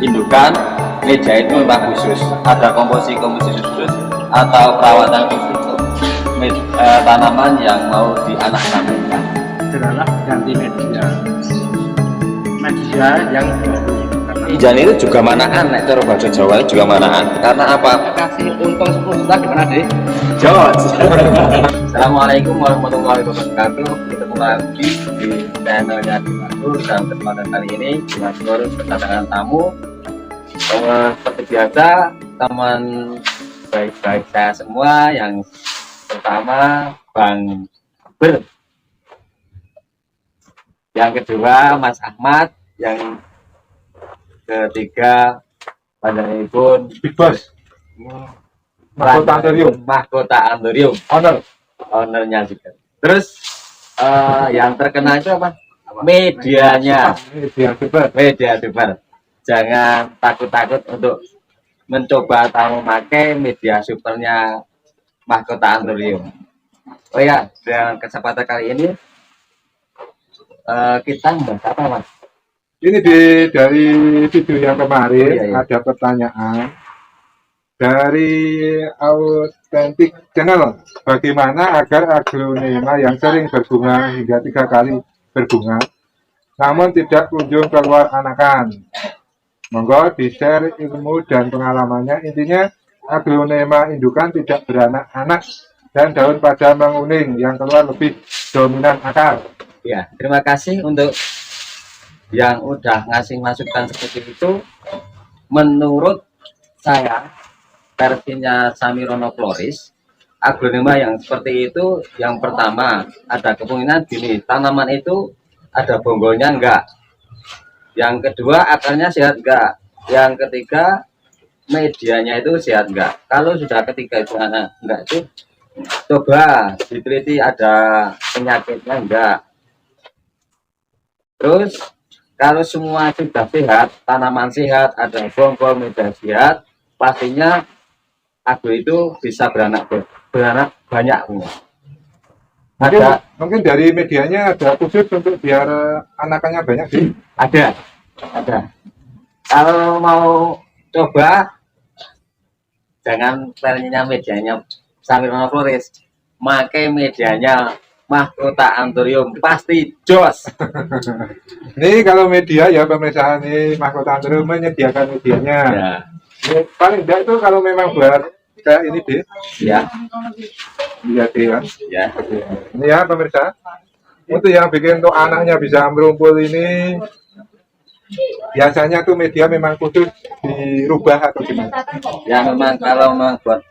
indukan, meja itu memang khusus, ada komposisi khusus atau perawatan khusus untuk tanaman yang mau dianak sampingkan. Segeralah ganti media yang baru. Ijan itu juga manaan, nek cara bahasa Jawa juga manaan. Karena apa? Kasih untung 10 juta gimana deh? Jos. Assalamualaikum warahmatullahi wabarakatuh. Ketemu lagi di channelnya Dimaskur, dan kesempatan kali ini Dimaskur kedatangan tamu. Seperti biasa, teman baik-baik saya semua. Yang pertama Bang Ber, yang kedua Mas Ahmad, yang ketiga panjenenganipun Big Boss Mahkota Andorium ownernya juga. Terus yang terkenal itu apa? Medianya, media super. Jangan takut-takut untuk mencoba atau memakai media supernya Mahkota Andorium. Oh ya, dengan kesempatan kali ini kita membahas apa, Mas? Ini dari video yang kemarin, iya. Ada pertanyaan dari Authentic Channel, bagaimana agar aglonema yang sering berbunga hingga 3 kali berbunga namun tidak kunjung keluar anakan. Monggo di-share ilmu dan pengalamannya. Intinya aglonema indukan tidak beranak-anak dan daun pada menguning, yang keluar lebih dominan akar. Ya, terima kasih untuk yang udah ngasih masukan seperti itu. Menurut saya, versinya Samirono Floris, aglonema yang seperti itu, yang pertama ada kemungkinan gini, tanaman itu ada bonggolnya enggak, yang kedua akarnya sehat enggak, yang ketiga medianya itu sehat enggak. Kalau sudah ketiga itu enggak, itu coba diteliti ada penyakitnya enggak. Terus kalau semua sudah sehat, tanaman sehat, ada bonggol, media sehat, pastinya aglo itu bisa beranak banyak. Mungkin dari medianya ada khusus untuk biar anakannya banyak sih. Ada. Kalau mau coba, jangan versinya medianya Samirono Floris, pakai medianya Mahkota Andorium, pasti jos. Ini kalau media ya pemirsa, ini Mahkota Andorium menyediakan medianya. Ya. Ini paling enggak itu kalau memang buat kayak ini deh. Ya. Iya deh kan. Ya. Ini ya pemirsa. Untuk yang bikin untuk anaknya bisa merumpul ini, biasanya tuh media memang khusus dirubah atau gimana? Ya memang kalau memang buat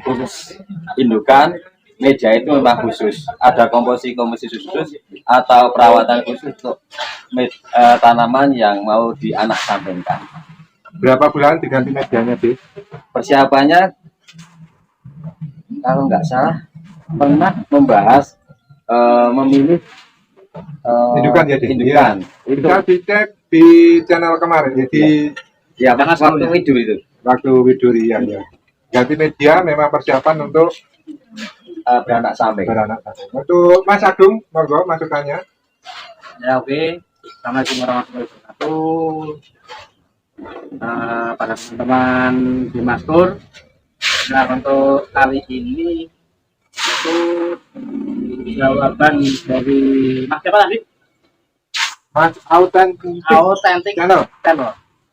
khusus indukan, media itu memang khusus, ada komposisi khusus atau perawatan khusus untuk tanaman yang mau dianak sampingkan. Berapa bulan diganti medianya sih? Persiapannya kalau nggak salah pernah membahas memilih indukan ya, indukan. Itu bisa dicek di channel kemarin, jadi ya waktu widuri ya. Ganti media memang persiapan untuk beranak samping. Untuk Mas Agung, monggo masukannya. Ya oke. Assalamualaikum warahmatullahi wabarakatuh. Pada teman-teman Dimaskur. Nah, untuk kali ini itu jawaban dari Mas siapa tadi? Mas Authentic Channel.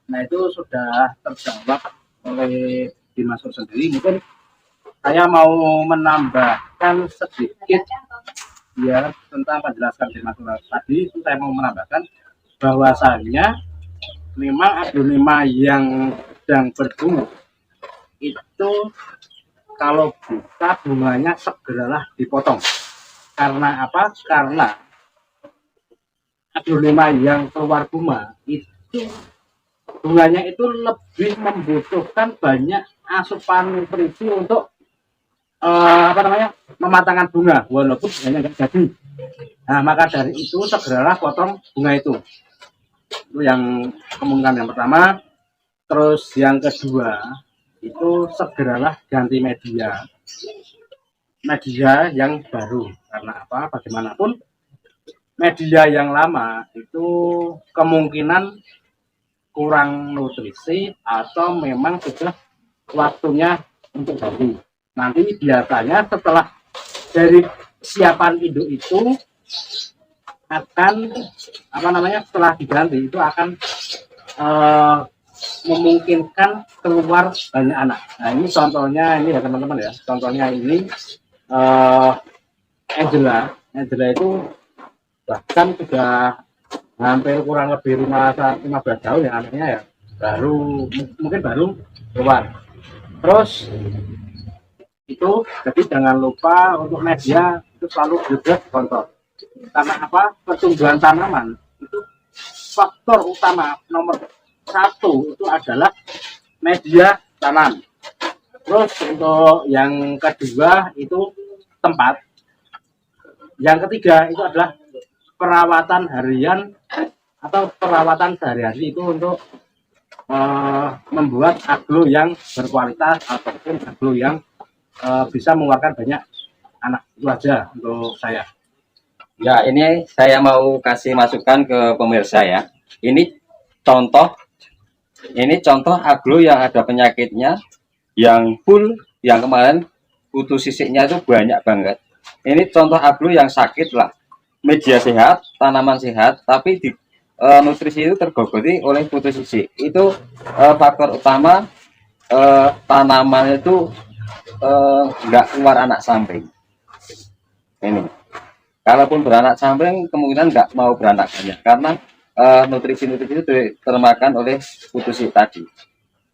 Nah itu sudah terjawab oleh Dimaskur sendiri. Mungkin saya mau menambahkan sedikit ya tentang penjelasan Dimaskur tadi. Itu saya mau menambahkan bahwasannya memang aglonema yang sedang berbunga itu kalau bisa bunganya segeralah dipotong. Karena apa? Karena aglonema yang keluar bunga itu bunganya itu lebih membutuhkan banyak asupan nutrisi untuk mematangkan bunga, walaupun bunganya nggak jadi. Nah maka dari itu segeralah potong bunga itu yang kemungkinan yang pertama. Terus yang kedua itu segeralah ganti media yang baru. Karena apa? Bagaimanapun media yang lama itu kemungkinan kurang nutrisi atau memang sudah waktunya untuk ganti. Nanti biasanya setelah dari siapan induk itu akan setelah diganti itu akan memungkinkan keluar banyak anak. Nah ini contohnya ini ya teman-teman ya. Contohnya ini Angela itu bahkan sudah hampir kurang lebih 15 tahun ya anaknya ya. Mungkin baru keluar. Terus itu jadi jangan lupa untuk media itu selalu juga kontrol. Karena apa? Pertumbuhan tanaman itu faktor utama nomor 1 itu adalah media tanam. Terus untuk yang kedua itu tempat. Yang ketiga itu adalah perawatan harian atau perawatan sehari-hari itu untuk membuat aglo yang berkualitas ataupun aglo yang bisa mengeluarkan banyak anak. Itu aja untuk saya. Ya, ini saya mau kasih masukan ke pemirsa ya. Ini contoh aglo yang ada penyakitnya, yang full, yang kemarin putus sisiknya itu banyak banget. Ini contoh aglo yang sakit lah. Media sehat, tanaman sehat, tapi di nutrisi itu tergogoti oleh putus sisik. Itu faktor utama tanaman itu nggak keluar anak samping. Ini. Kalaupun beranak samping kemungkinan nggak mau beranak banyak karena nutrisi-nutrisi itu termakan oleh putus sisik tadi.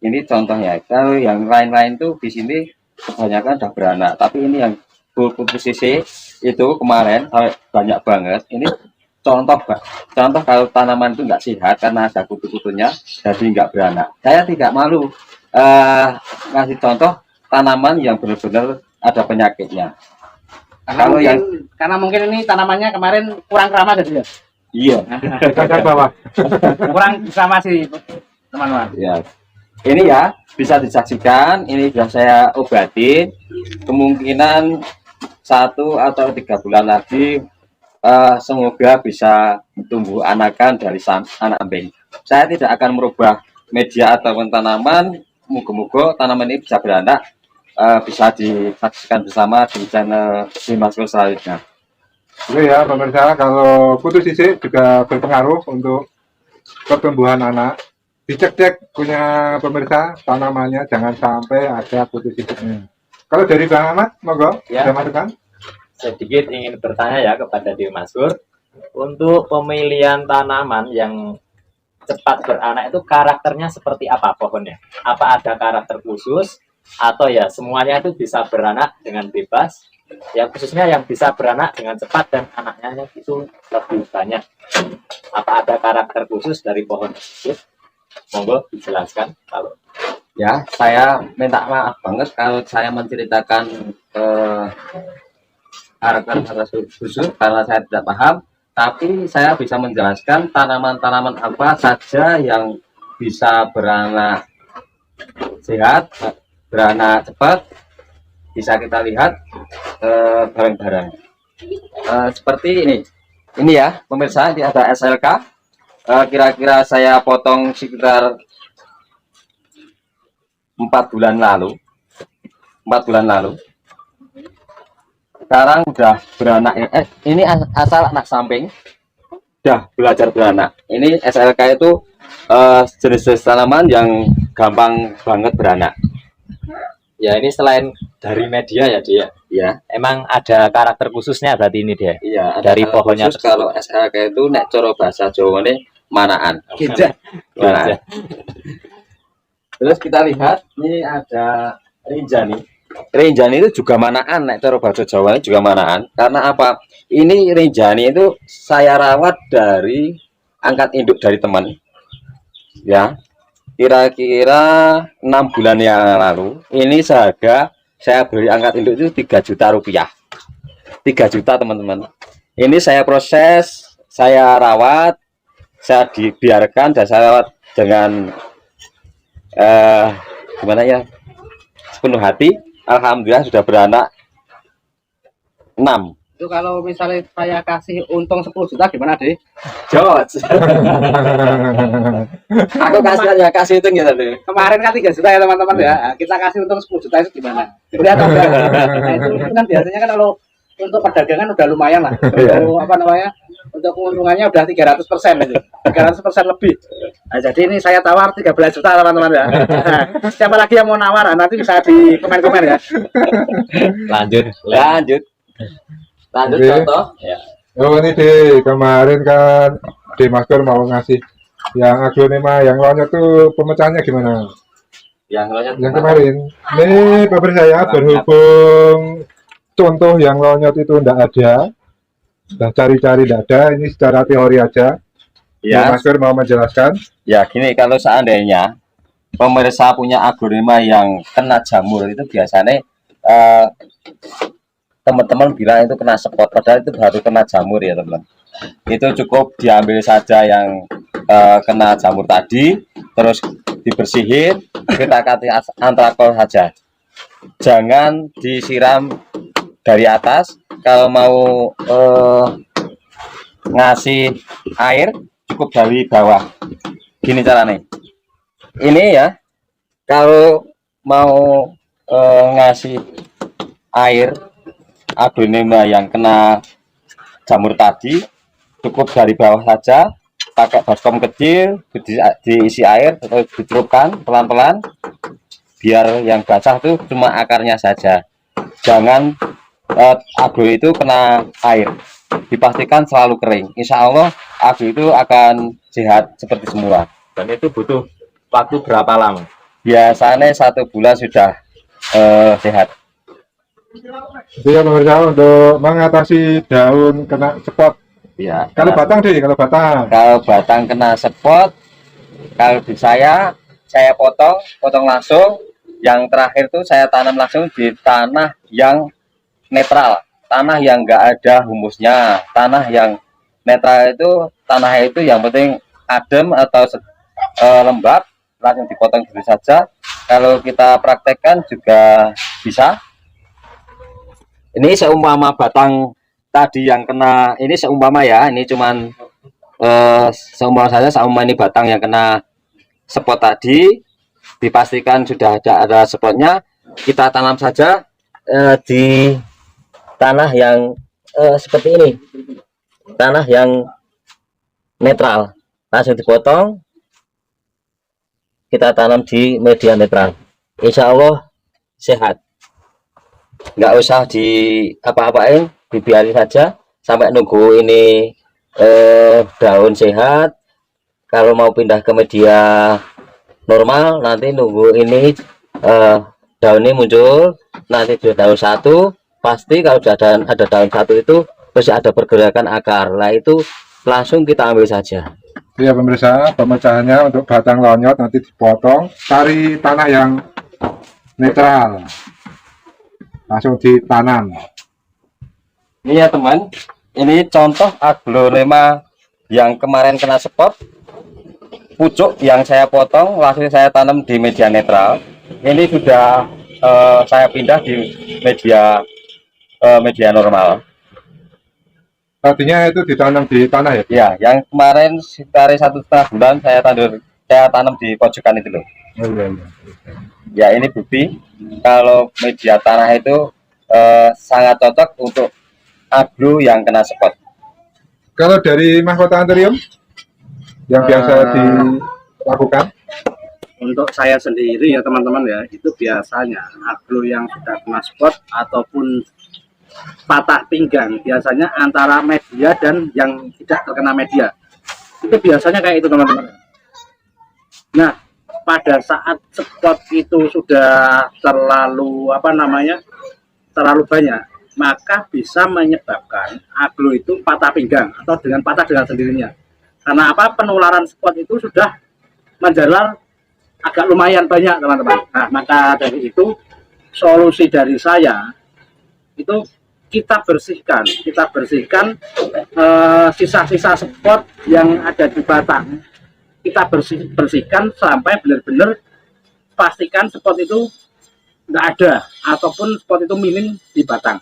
Ini contohnya. Kalau yang lain-lain tuh di sini kebanyakan udah beranak, tapi ini yang putus sisik itu kemarin banyak banget. Ini contoh kalau tanaman itu nggak sehat karena ada kutu-kutunya, jadi nggak beranak. Saya tidak malu ngasih contoh tanaman yang benar-benar ada penyakitnya. Karena mungkin ini tanamannya kemarin kurang ramah jadi ya. Iya. Kakak bawah. Kurang sama sih teman-teman. Ya. Ini ya bisa disaksikan. Ini sudah saya obatin. Kemungkinan 1 atau 3 bulan lagi semoga bisa tumbuh anakan dari anak ambing. Saya tidak akan merubah media ataupun tanaman. Moga-moga tanaman ini bisa beranak. Bisa disaksikan bersama di channel Dimasku selanjutnya. Oke ya pemirsa, kalau putus sisik juga berpengaruh untuk pertumbuhan anak. Dicek-cek punya pemirsa tanamannya, jangan sampai ada putus sisiknya. Kalau dari Bang Ahmad, monggo, Ya. saya masukkan. Sedikit ingin bertanya ya kepada Dimaskur, untuk pemilihan tanaman yang cepat beranak itu karakternya seperti apa pohonnya? Apa ada karakter khusus atau ya semuanya itu bisa beranak dengan bebas? Ya khususnya yang bisa beranak dengan cepat dan anaknya itu lebih banyak. Apa ada karakter khusus dari pohon tersebut? Monggo dijelaskan kalau. Ya, saya minta maaf banget kalau saya menceritakan karakter khusus karena saya tidak paham. Tapi saya bisa menjelaskan tanaman-tanaman apa saja yang bisa beranak sehat, beranak cepat, bisa kita lihat bareng-bareng. Seperti ini ya pemirsa, ini ada SLK. Kira-kira saya potong sekitar 4 bulan lalu. Sekarang udah beranak. Ini asal anak samping udah belajar beranak. Ini SLK itu jenis tanaman yang gampang banget beranak. Ya ini selain dari media ya dia. Ya, Emang ada karakter khususnya berarti ini dia. iya. Ada Dari pohonnya khusus kalau SLK itu nek coro bahasa Jawa ini manaan. Kijak. Manaan. Terus kita lihat ini ada rinjani. Rinjani itu juga manaan, nek coro bahasa Jawa ini juga manaan. Karena apa? Ini rinjani itu saya rawat dari angkat induk dari teman. Ya. Kira-kira 6 bulan yang lalu ini seharga saya beli angkat induk itu 3 juta rupiah. 3 juta teman-teman. Ini saya proses, saya rawat, saya dibiarkan dan saya rawat dengan gimana ya, sepenuh hati. Alhamdulillah sudah beranak 6 Itu kalau misalnya saya kasih untung 10 juta gimana, Dek? Jod. Aku kasih itu gitu deh. Kemarin kan 3 juta ya teman-teman ya. Kita kasih untung 10 juta itu gimana? Boleh atau enggak? Nah, itu kan biasanya kan kalau untuk perdagangan udah lumayan lah. Untuk apa namanya? Untuk keuntungannya udah 300% itu. 300% lebih. Nah, jadi ini saya tawar 13 juta teman-teman ya. Siapa lagi yang mau nawar? Nanti bisa di komen-komen ya. Lanjut. Lanjut Oke. contoh. Ya. Oh ini deh, kemarin kan di Masker mau ngasih yang aglonema yang lonyot tuh pemecahannya gimana? Yang kemarin, nih paper saya berhubung contoh yang lonyot itu enggak ada, sudah cari-cari enggak ada, ini secara teori aja. Ya, Masker mau menjelaskan. ya gini, kalau seandainya pemirsa punya aglonema yang kena jamur itu biasanya teman-teman bilang itu kena spot, padahal itu baru kena jamur ya teman. Itu cukup diambil saja yang kena jamur tadi, terus dibersihin, kita kasih antrakol saja. Jangan disiram dari atas. Kalau mau ngasih air cukup dari bawah. Gini caranya. Ini ya, kalau mau ngasih air aglonema yang kena jamur tadi cukup dari bawah saja, pakai baskom kecil, diisi air atau dicelupkan pelan-pelan biar yang basah tuh cuma akarnya saja. Jangan aglo itu kena air, dipastikan selalu kering. Insya Allah aglo itu akan sehat seperti semula. Dan itu butuh waktu berapa lama? Biasanya 1 bulan sudah sehat. Itu ya pemirsa untuk mengatasi daun kena spot. Ya, Kalau batang deh, kalau batang. kalau batang kena spot, kalau di saya potong langsung. Yang terakhir tuh saya tanam langsung di tanah yang netral, tanah yang enggak ada humusnya. Tanah yang netral itu tanah itu yang penting adem atau lembab, langsung dipotong dulu saja. Kalau kita praktekkan juga bisa. Ini seumpama batang tadi yang kena, ini seumpama ya, ini cuman seumpama saja, seumpama ini batang yang kena spot tadi, dipastikan sudah ada spotnya, kita tanam saja di tanah yang seperti ini, tanah yang netral, langsung dipotong, kita tanam di media netral. Insya Allah sehat. Nggak usah di apa-apain, dibiarin saja sampai nunggu ini daun sehat. Kalau mau pindah ke media normal, nanti nunggu ini daunnya muncul, nanti sudah daun satu, pasti kalau sudah ada daun satu itu terus ada pergerakan akar, lah itu langsung kita ambil saja. Ya pemirsa, pemecahannya untuk batang lonyot nanti dipotong, cari tanah yang netral, langsung ditanam. Ini ya teman, ini contoh aglonema yang kemarin kena spot. Pucuk yang saya potong langsung saya tanam di media netral. Ini sudah saya pindah di media normal. Tadinya itu ditanam di tanah ya? Ya, yang kemarin sekitar 1,5 bulan saya tanam di pojokan itu loh. Oh, iya, iya. Ya, ini bukti kalau media tanah itu sangat cocok untuk aglo yang kena spot. Kalau dari mahkota anthurium yang biasa dilakukan, Untuk saya sendiri ya teman-teman ya, itu biasanya aglo yang sudah kena spot ataupun patah pinggang, biasanya antara media dan yang tidak terkena media. Itu biasanya kayak itu teman-teman. Nah, pada saat spot itu sudah terlalu terlalu banyak, maka bisa menyebabkan aglo itu patah pinggang atau patah dengan sendirinya. Karena apa? Penularan spot itu sudah menjalar agak lumayan banyak teman-teman. Nah, maka dari itu solusi dari saya itu kita bersihkan sisa-sisa spot yang ada di batang. Kita bersihkan sampai benar-benar pastikan spot itu nggak ada ataupun spot itu minim di batang.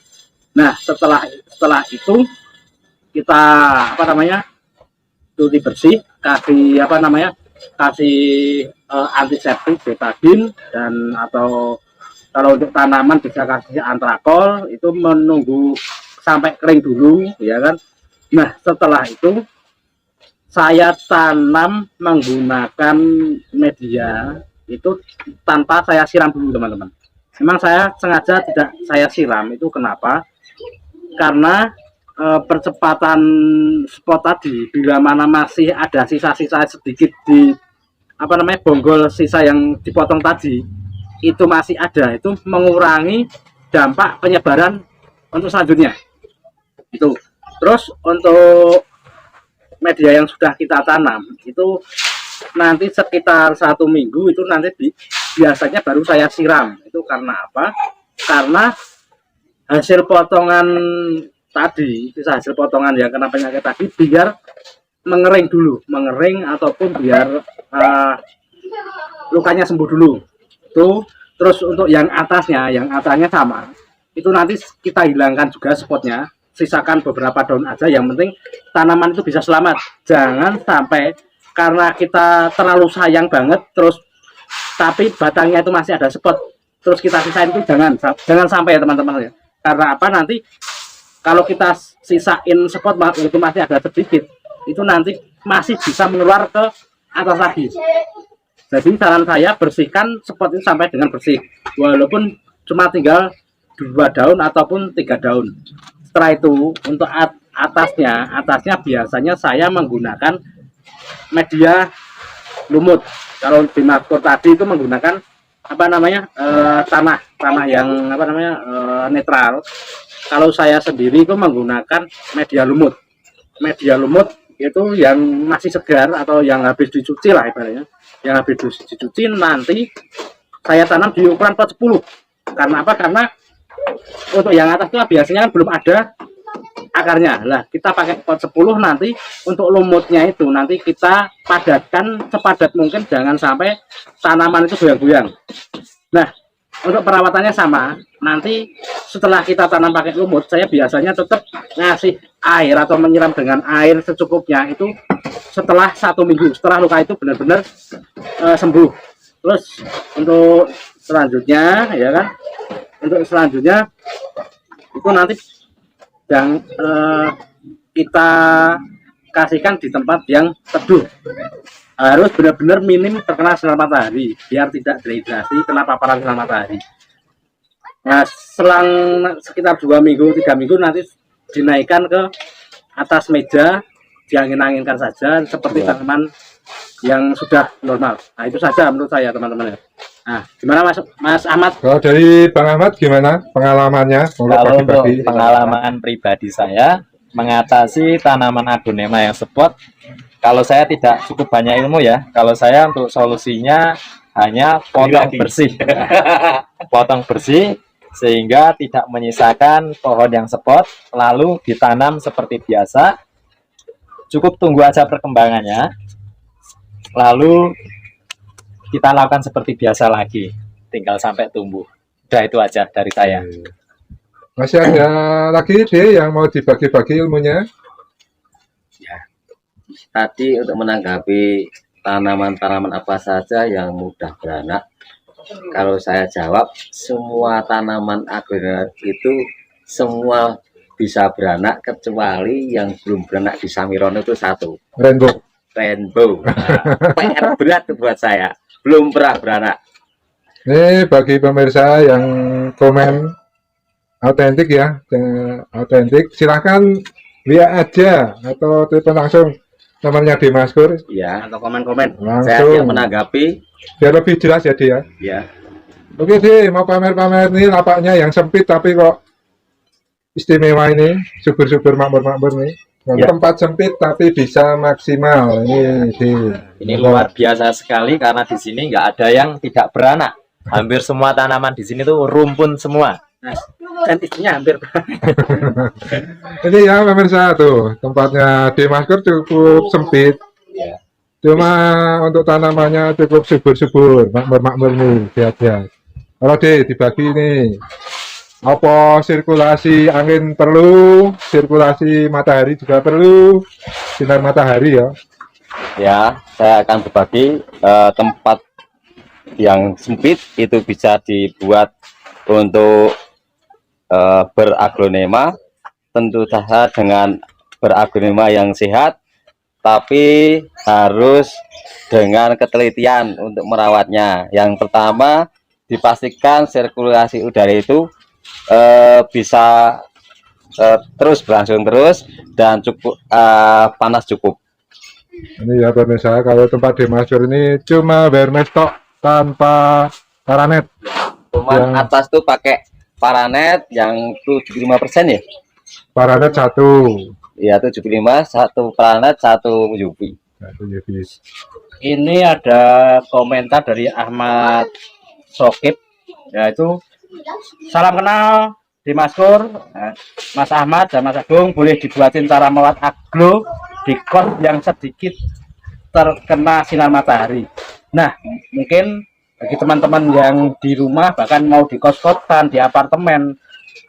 Nah, setelah itu kita apa namanya? Cuci bersih, kasih apa namanya? Kasih antiseptik, betadine, dan atau kalau untuk tanaman bisa kasih antrakol, itu menunggu sampai kering dulu, ya kan. Nah, setelah itu saya tanam menggunakan media itu tanpa saya siram dulu, teman-teman. Memang saya sengaja tidak saya siram, itu kenapa? Karena percepatan spot tadi, bila mana masih ada sisa-sisa sedikit di apa namanya bonggol sisa yang dipotong tadi, itu masih ada, itu mengurangi dampak penyebaran untuk selanjutnya. Itu terus untuk media yang sudah kita tanam itu nanti sekitar 1 minggu itu nanti biasanya baru saya siram. Itu karena apa? Karena hasil potongan tadi, sisa hasil potongan yang kena penyakit tadi biar mengering dulu, mengering ataupun biar lukanya sembuh dulu. Tuh, terus untuk yang atasnya sama. Itu nanti kita hilangkan juga spotnya, sisakan beberapa daun aja, yang penting tanaman itu bisa selamat. Jangan sampai karena kita terlalu sayang banget terus tapi batangnya itu masih ada spot terus kita sisain, itu jangan sampai ya teman-teman ya. Karena apa, nanti kalau kita sisain spot itu masih ada sedikit, itu nanti masih bisa mengeluar ke atas lagi. Jadi saran saya bersihkan spot itu sampai dengan bersih, walaupun cuma tinggal 2 daun ataupun 3 daun. Setelah itu untuk atasnya biasanya saya menggunakan media lumut. Kalau di Maskor tadi itu menggunakan apa namanya tanah yang apa namanya netral. Kalau saya sendiri itu menggunakan media lumut. Media lumut itu yang masih segar atau yang habis dicuci lah ibaratnya. Yang habis dicuci nanti saya tanam di ukuran pot 10. Karena apa? Karena untuk yang atas itu biasanya kan belum ada akarnya. Lah, kita pakai pot 10 nanti untuk lumutnya itu nanti kita padatkan sepadat mungkin, jangan sampai tanaman itu goyang-goyang. Nah, untuk perawatannya sama. Nanti setelah kita tanam pakai lumut, saya biasanya tetap ngasih air atau menyiram dengan air secukupnya itu setelah 1 minggu, setelah luka itu benar-benar sembuh. Terus untuk selanjutnya ya kan, untuk selanjutnya itu nanti yang kita kasihkan di tempat yang teduh, harus benar-benar minim terkena sinar matahari biar tidak dehidrasi kena paparan sinar matahari. Nah, selang sekitar 2 minggu 3 minggu nanti dinaikkan ke atas meja, diangin-anginkan saja seperti tanaman yang sudah normal. Nah, itu saja menurut saya teman-teman ya. Nah, gimana Mas Ahmad? Kalau dari Bang Ahmad gimana pengalamannya? Kalau untuk pengalaman pribadi saya mengatasi tanaman aglonema yang spot, kalau saya tidak cukup banyak ilmu ya. Kalau saya untuk solusinya hanya potong bersih, potong bersih sehingga tidak menyisakan pohon yang spot, lalu ditanam seperti biasa. Cukup tunggu aja perkembangannya, lalu kita lakukan seperti biasa lagi, tinggal sampai tumbuh. Udah, itu aja dari saya. Masih ada lagi deh yang mau dibagi-bagi ilmunya? Ya, tadi untuk menanggapi tanaman-tanaman apa saja yang mudah beranak, kalau saya jawab semua tanaman aglonema itu semua bisa beranak kecuali yang belum beranak di Samirono itu satu, Rainbow. Nah, PR berat buat saya, belum pernah beranak. Ini bagi pemirsa yang komen autentik ya, autentik, silahkan lihat aja atau telepon langsung nomornya di Maskor Ya, Atau komen-komen. saya langsung yang menanggapi. biar lebih jelas ya dia. Ya, Oke deh, mau pamer-pamer nih lapaknya yang sempit tapi kok istimewa ini, subur-subur makmur-makmur nih. Ya. Tempat sempit tapi bisa maksimal. Ini luar biasa sekali karena di sini nggak ada yang tidak beranak. Hampir semua tanaman di sini tuh rumpun semua. Nah, dan isinya hampir Ini ya pemirsa tuh, tempatnya di Maskor cukup sempit. Ya. Cuma untuk tanamannya cukup subur-subur, makmur-makmur nih, lihat-lihat. Kalau dibagi nih, Apa sirkulasi angin perlu, sirkulasi matahari juga perlu, sinar matahari ya. Ya, saya akan berbagi tempat yang sempit itu bisa dibuat untuk beraglonema, tentu saja dengan beraglonema yang sehat, tapi harus dengan ketelitian untuk merawatnya. Yang pertama, dipastikan sirkulasi udara itu bisa terus berlangsung terus dan cukup panas cukup. Ini ya pemirsa, kalau tempat di Masur ini cuma bermes tok tanpa paranet. Cuman atas tuh pakai paranet yang 75% ya. Paranet satu. Iya 75, satu paranet, satu UV. Satu UV. Ini ada komentar dari Ahmad Sokip, yaitu salam kenal di Maskur, Mas Ahmad dan Mas Agung, boleh dibuatin cara merawat aglo di kos yang sedikit terkena sinar matahari. Nah, mungkin bagi teman-teman yang di rumah, bahkan mau di kos-kosan, di apartemen,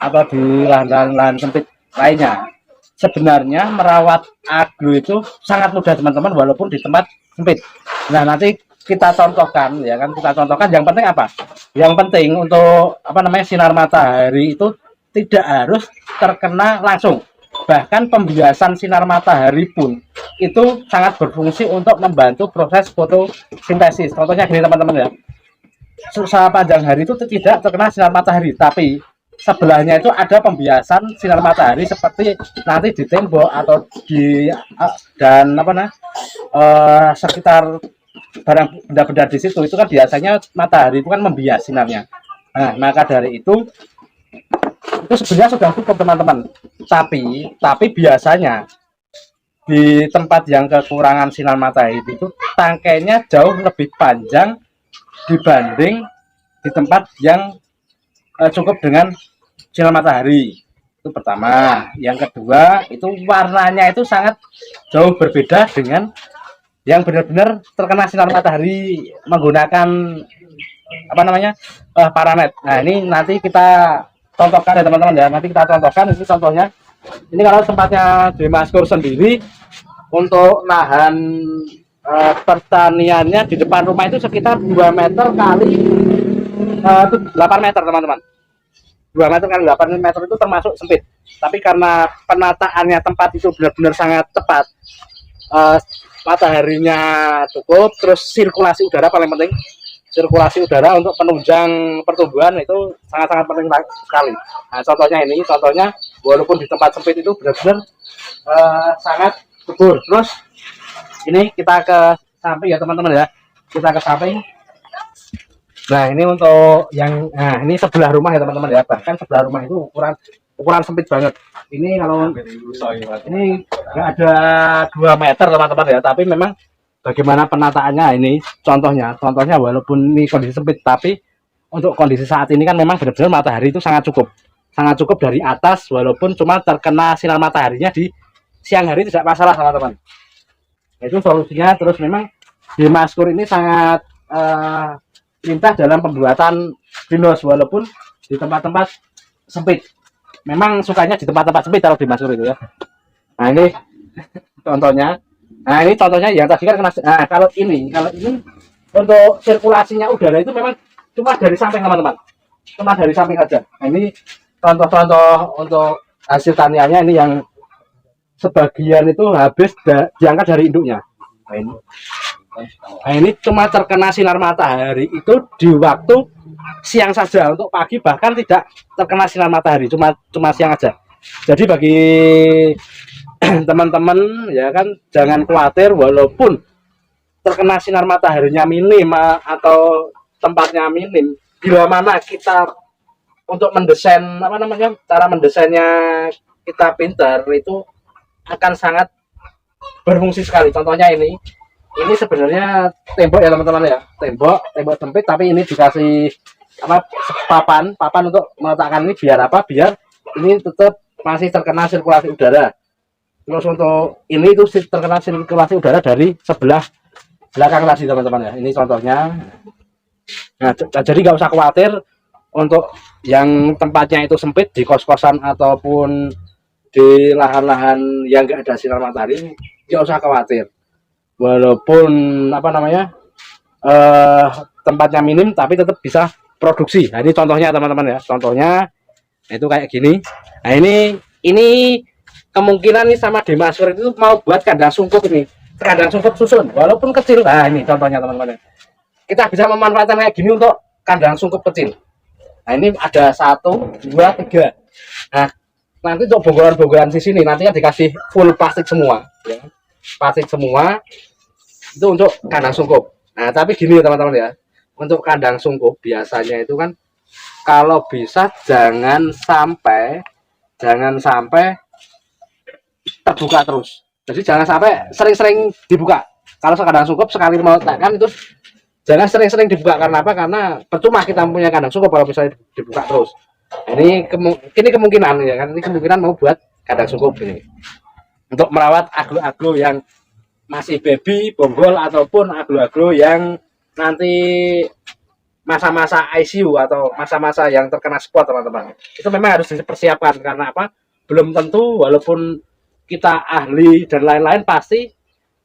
atau di lahan-lahan sempit lainnya, sebenarnya merawat aglo itu sangat mudah teman-teman, walaupun di tempat sempit. Nah, nanti kita contohkan, ya kan, kita contohkan. Yang penting apa? Yang penting untuk sinar matahari itu tidak harus terkena langsung. Bahkan pembiasan sinar matahari pun itu sangat berfungsi untuk membantu proses fotosintesis. Contohnya gini teman-teman ya, sepanjang hari itu tidak terkena sinar matahari, tapi sebelahnya itu ada pembiasan sinar matahari seperti nanti di tembok atau di sekitar barang benda-benda di situ. Itu kan biasanya matahari itu kan membias sinarnya. Nah, maka dari itu sebenarnya sudah cukup teman-teman. Tapi biasanya di tempat yang kekurangan sinar matahari itu tangkainya jauh lebih panjang dibanding di tempat yang cukup dengan sinar matahari. Itu pertama. Yang kedua, itu warnanya itu sangat jauh berbeda dengan yang benar-benar terkena sinar matahari menggunakan paranet. Nah, ini nanti kita contohkan ya teman-teman ya. Nanti kita contohkan ini contohnya. Ini kalau tempatnya di Maskur sendiri untuk nahan pertaniannya di depan rumah itu sekitar 2 meter kali 8 meter teman-teman. 2 meter kali 8 meter itu termasuk sempit. Tapi karena penataannya tempat itu benar-benar sangat tepat, mataharinya cukup, terus sirkulasi udara paling penting. Sirkulasi udara untuk penunjang pertumbuhan itu sangat-sangat penting sekali. Nah, contohnya walaupun di tempat sempit itu benar-benar sangat subur. Terus ini kita ke samping ya teman-teman ya. Kita ke samping. Nah, ini untuk ini sebelah rumah ya teman-teman ya. Bahkan sebelah rumah itu ukuran sempit banget. Ini kalau ini nggak ada 2 meter teman-teman ya, tapi memang bagaimana penataannya ini contohnya walaupun ini kondisi sempit, tapi untuk kondisi saat ini kan memang benar-benar matahari itu sangat cukup dari atas, walaupun cuma terkena sinar mataharinya di siang hari tidak masalah teman-teman. Itu solusinya. Terus memang di Maskur ini sangat pintar dalam pembuatan greenhouse walaupun di tempat-tempat sempit. Memang sukanya di tempat-tempat sempit kalau di Maskur itu ya. Nah, ini contohnya. Nah, ini contohnya yang tadi kan kena. Nah, kalau ini untuk sirkulasinya udara itu memang cuma dari samping teman-teman. Cuma dari samping aja. Nah, ini contoh-contoh untuk hasil taniannya ini yang sebagian itu habis diangkat dari induknya. Nah, ini cuma terkena sinar matahari itu di waktu siang saja. Untuk pagi bahkan tidak terkena sinar matahari, cuma siang aja. Jadi bagi teman-teman ya kan, jangan khawatir walaupun terkena sinar mataharinya minim atau tempatnya minim. Bila mana kita untuk mendesain cara mendesainnya kita pintar, itu akan sangat berfungsi sekali. Contohnya ini sebenarnya tembok ya teman-teman ya, tembok sempit, tapi ini dikasih papan untuk meletakkan ini biar biar ini tetap masih terkena sirkulasi udara. Terus untuk ini itu terkena sirkulasi udara dari sebelah belakang tadi teman-teman ya. Ini contohnya. Nah, jadi nggak usah khawatir untuk yang tempatnya itu sempit di kos-kosan ataupun di lahan-lahan yang nggak ada sinar matahari, nggak usah khawatir. Walaupun apa namanya eh, tempatnya minim, tapi tetap bisa produksi. Nah, ini contohnya teman-teman ya. Contohnya itu kayak gini. Nah, ini kemungkinan nih sama Demaskur itu mau buat kandang sungkup ini. Kandang sungkup susun, walaupun kecil. Nah, ini contohnya teman-teman. Kita bisa memanfaatkan kayak gini untuk kandang sungkup kecil. Nah, ini ada 1, 2, 3. Nah, nanti untuk bonggolan-bonggolan di sini nantinya dikasih full plastik semua, ya. Plastik semua itu untuk kandang sungkup. Nah, tapi gini teman-teman ya. Untuk kandang sungkup biasanya itu kan kalau bisa jangan sampai terbuka terus. Jadi jangan sampai sering-sering dibuka. Kalau kandang sungkup sekali mau letakkan itu jangan sering-sering dibuka. Karena apa? Karena percuma kita punya kandang sungkup kalau misalnya dibuka terus. Ini kemungkinan ya kan, ini kemungkinan mau buat kandang sungkup ini untuk merawat aglo-aglo yang masih baby, bonggol ataupun aglo-aglo yang nanti masa-masa ICU atau masa-masa yang terkena spot teman-teman. Itu memang harus dipersiapkan karena apa? Belum tentu walaupun kita ahli dan lain-lain pasti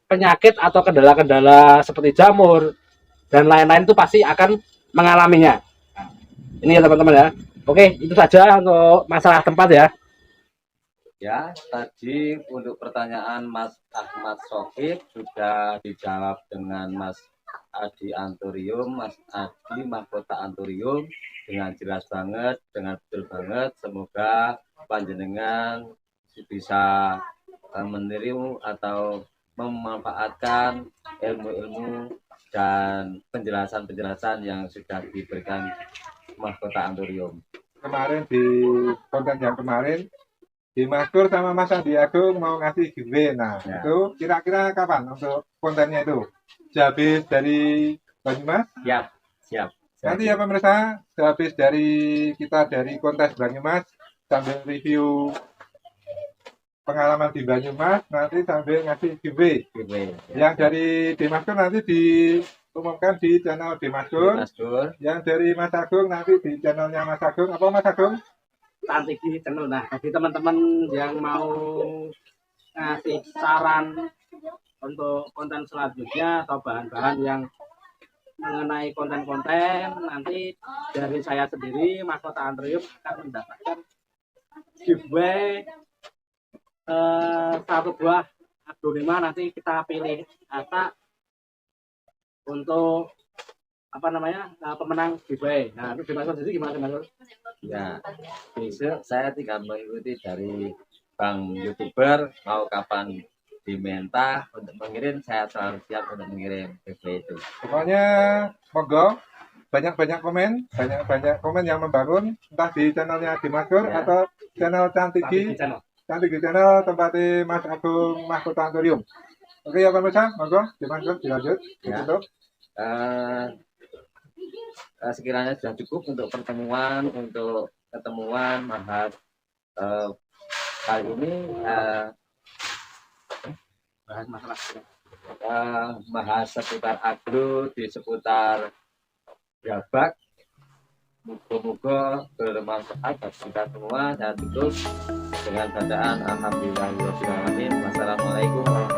penyakit atau kendala-kendala seperti jamur dan lain-lain itu pasti akan mengalaminya. Ini ya teman-teman ya. Oke, itu saja untuk masalah tempat ya. Ya, tadi untuk pertanyaan Mas Ahmad Sokib sudah dijawab dengan Mas Adi Anturium, Mas Adi Mahkota Anturium dengan jelas banget, dengan betul banget. Semoga panjenengan bisa meniru atau memanfaatkan ilmu-ilmu dan penjelasan-penjelasan yang sudah diberikan Mahkota Anturium. Kemarin di konten yang kemarin Demaskur sama Mas Adi Agung mau ngasih giveaway. Nah, Ya. itu kira-kira kapan untuk kontennya itu? Sehabis dari Banyumas? Siap. Nanti ya pemirsa, sehabis dari kita dari kontes Banyumas sambil review pengalaman di Banyumas, nanti sambil ngasih giveaway. Yang dari Demaskur nanti diumumkan di channel Demaskur. Yang dari Mas Agung nanti di channelnya Mas Agung. Apa Mas Agung? Tantiki channel. Nah, bagi teman-teman yang mau ngasih saran untuk konten selanjutnya atau bahan-bahan yang mengenai konten-konten, nanti dari saya sendiri Mahkota Anturium akan mendapatkan giveaway 1 buah aglonema. Nanti kita pilih kata untuk apa namanya pemenang giveaway. Nah, itu dimaksud jadi gimana Mas? Ya, besok saya tinggal mengikuti dari Bang YouTuber, mau kapan diminta untuk mengirim, saya selalu siap untuk mengirim giveaway itu. Pokoknya monggo banyak-banyak komen yang membangun, entah di channelnya Demaskur Ya. atau channel Cantiki channel tempatnya Mas Agung Mahkota Anturium. Oke ya pemirsa, monggo Demaskur dilanjut. Ya. Ditutup. Sekiranya sudah cukup untuk ketemuan bahas kali ini bahas seputar agro di seputar Gabak. Moga-moga bermanfaat bagi kita semua. Dan tutup dengan bacaan alhamdulillahirobbilalamin. Wassalamualaikum warahmatullahi wabarakatuh.